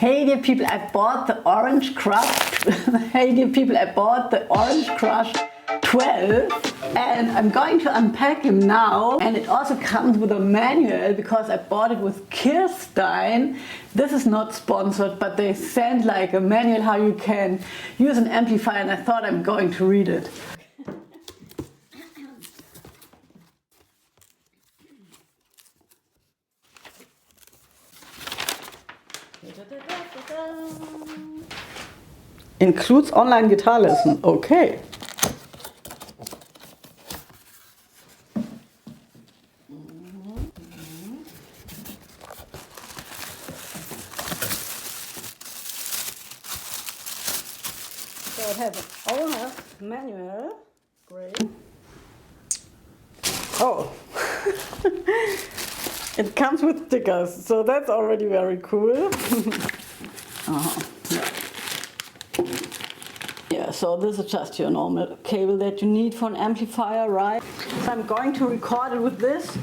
Hey dear people, I bought the Orange Crush. Hey dear people, I bought the Orange Crush 12 and I'm going to unpack him now. And it also comes with a manual because I bought it with Kirstein. This is not sponsored, but they sent like a manual how you can use an amplifier, and I thought I'm going to read it. Includes online guitar lesson. Okay. So it has an owner's manual. Great. Oh. It comes with stickers, so that's already very cool. Yeah, so this is just your normal cable that you need for an amplifier, right? So I'm going to record it with this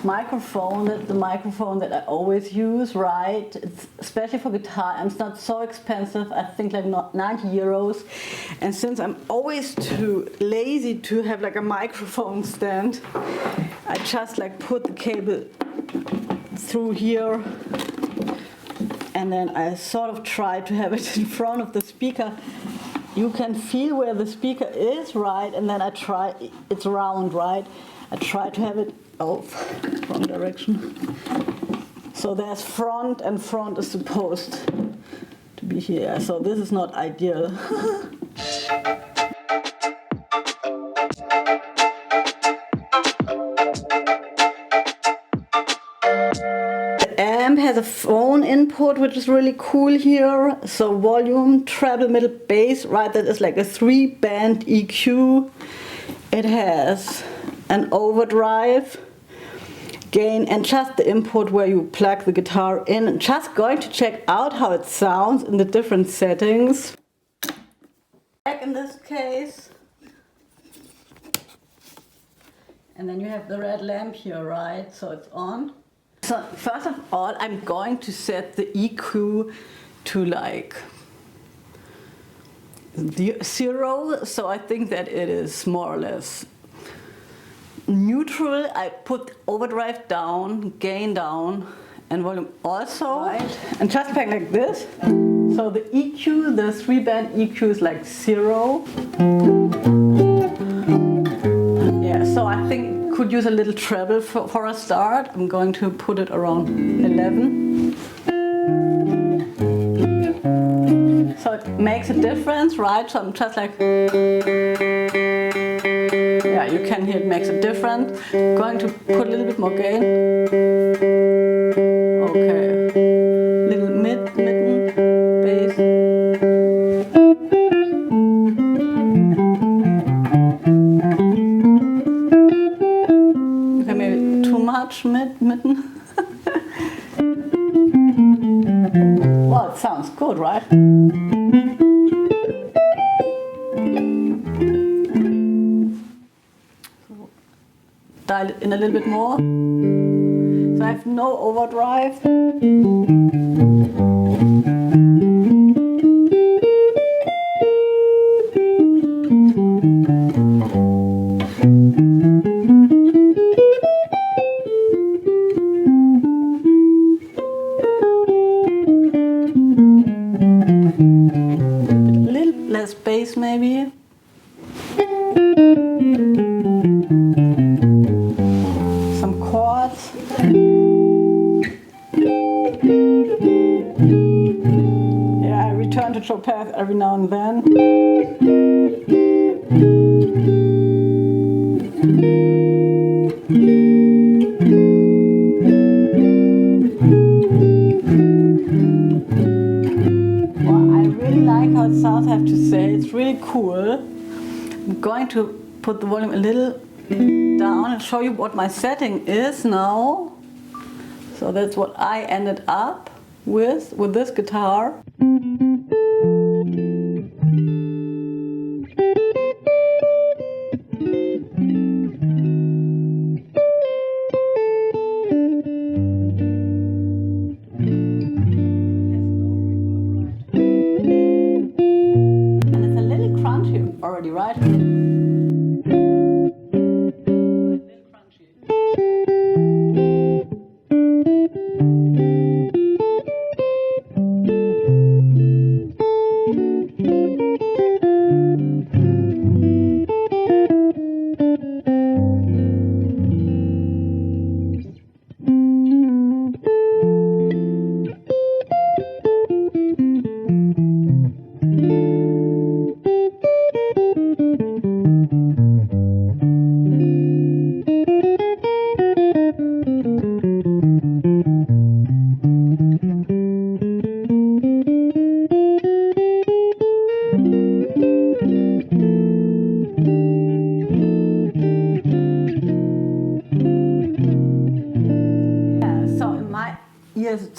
microphone. That's the microphone that I always use, right? It's especially for guitar amps, not so expensive. I think like 90 euros. And since I'm always too lazy to have like a microphone stand, I just like put the cable through here, and then I sort of try to have it in front of the speaker. You can feel where the speaker is, right? And then I try, it's round, right? I try to have it, oh, wrong direction. So there's front, and front is supposed to be here. So this is not ideal. Amp has a phone input, which is really cool here. So volume, treble, middle, bass, right? That is like a 3-band EQ. It has an overdrive, gain, and just the input where you plug the guitar in. Just going to check out how it sounds in the different settings. Back in this case. And then you have the red lamp here, right? So it's on. So first of all, I'm going to set the EQ to like 0. So I think that it is more or less neutral. I put overdrive down, gain down, and volume also. Right. And just back like this. So the EQ, the 3-band EQ is like 0. Yeah, so I think could use a little treble for a start. I'm going to put it around 11. So it makes a difference, right? So I'm just like, yeah, you can hear it makes a difference. Going to put a little bit more gain. Okay, little mitten, bass. Mitten. Well, it sounds good, right? So, dial it in a little bit more. So I have no overdrive. Less bass maybe. Some chords. Yeah, I return to show path every now and then. How it sounds, I have to say, it's really cool. I'm going to put the volume a little down and show you what my setting is now. So that's what I ended up with this guitar.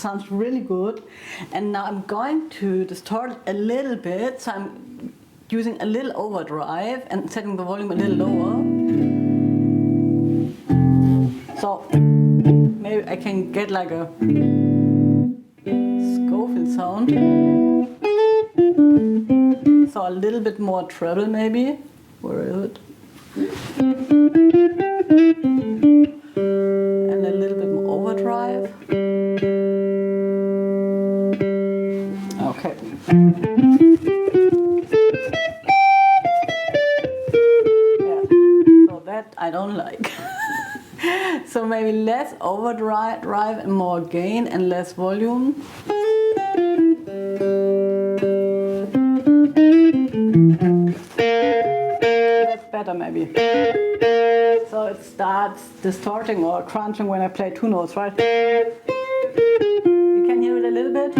sounds really good. And now I'm going to distort it a little bit, so I'm using a little overdrive and setting the volume a little lower. So maybe I can get like a Scofield sound. So a little bit more treble maybe. Where is it? And a little bit more overdrive. Okay. Yeah. So that I don't like. So maybe less overdrive and more gain and less volume. That's better maybe. So it starts distorting or crunching when I play two notes, right? You can hear it a little bit.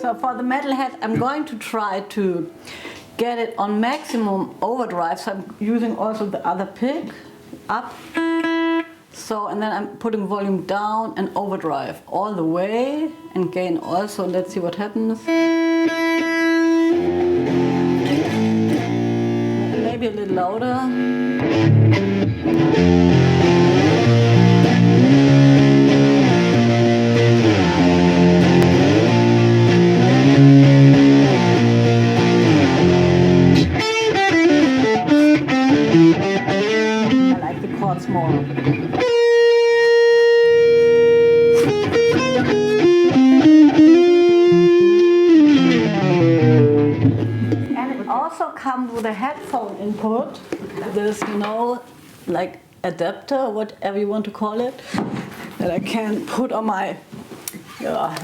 So for the metalhead, I'm going to try to get it on maximum overdrive, so I'm using also the other pick up. So, and then I'm putting volume down and overdrive all the way and gain also. Let's see what happens. Maybe a little louder. Chords more. And it also comes with a headphone input. This, you know, like adapter, whatever you want to call it, that I can put on my.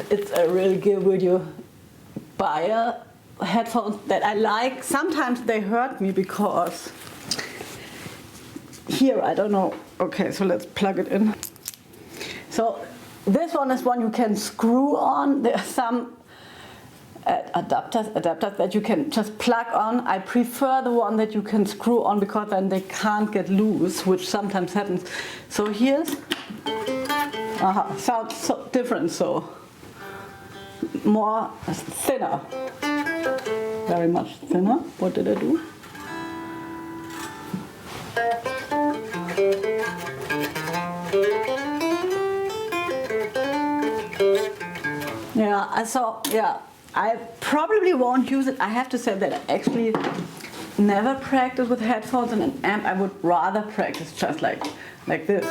It's a real good when you buy headphones that I like. Sometimes they hurt me because. Here, I don't know. Okay, so let's plug it in. So this one is one you can screw on. There are some adapters that you can just plug on. I prefer the one that you can screw on because then they can't get loose, which sometimes happens. So here's, sounds so different, so more thinner, very much thinner. What did I do? Yeah, so yeah, I probably won't use it. I have to say that I actually never practice with headphones and an amp. I would rather practice just like this,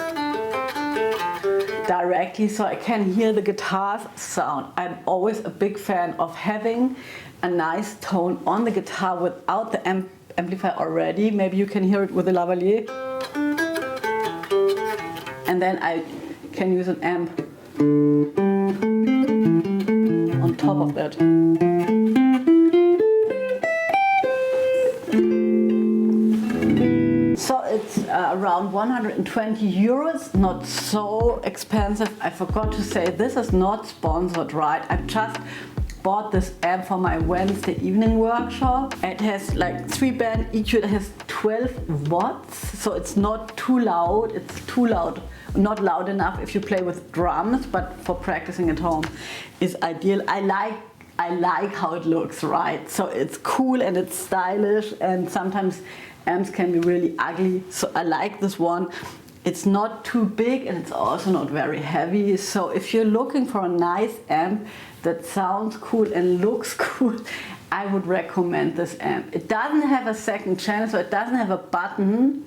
directly, so I can hear the guitar's sound. I'm always a big fan of having a nice tone on the guitar without the amplifier already. Maybe you can hear it with the lavalier. And then I can use an amp on top of that. So it's around 120 euros, not so expensive. I forgot to say, this is not sponsored, right? I just bought this amp for my Wednesday evening workshop. It has like 3-band EQ, it has 12 watts, so it's not too loud. It's too loud, not loud enough if you play with drums, but for practicing at home is ideal. I like how it looks, right? So it's cool and it's stylish, and sometimes amps can be really ugly, so I like this one. It's not too big and it's also not very heavy, so if you're looking for a nice amp that sounds cool and looks cool, I would recommend this amp. It doesn't have a second channel, so it doesn't have a button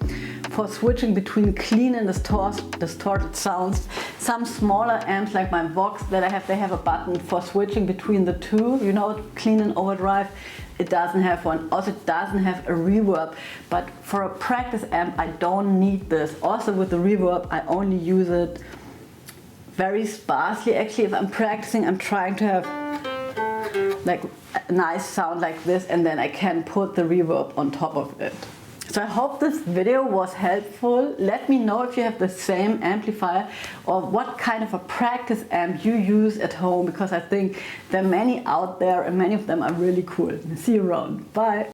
for switching between clean and distorted sounds. Some smaller amps like my Vox that I have, they have a button for switching between the two, you know, clean and overdrive. It doesn't have one. Also, it doesn't have a reverb, but for a practice amp I don't need this. Also with the reverb I only use it very sparsely. Actually, if I'm practicing, I'm trying to have like a nice sound like this, and then I can put the reverb on top of it. So I hope this video was helpful. Let me know if you have the same amplifier or what kind of a practice amp you use at home, because I think there are many out there and many of them are really cool. See you around. Bye.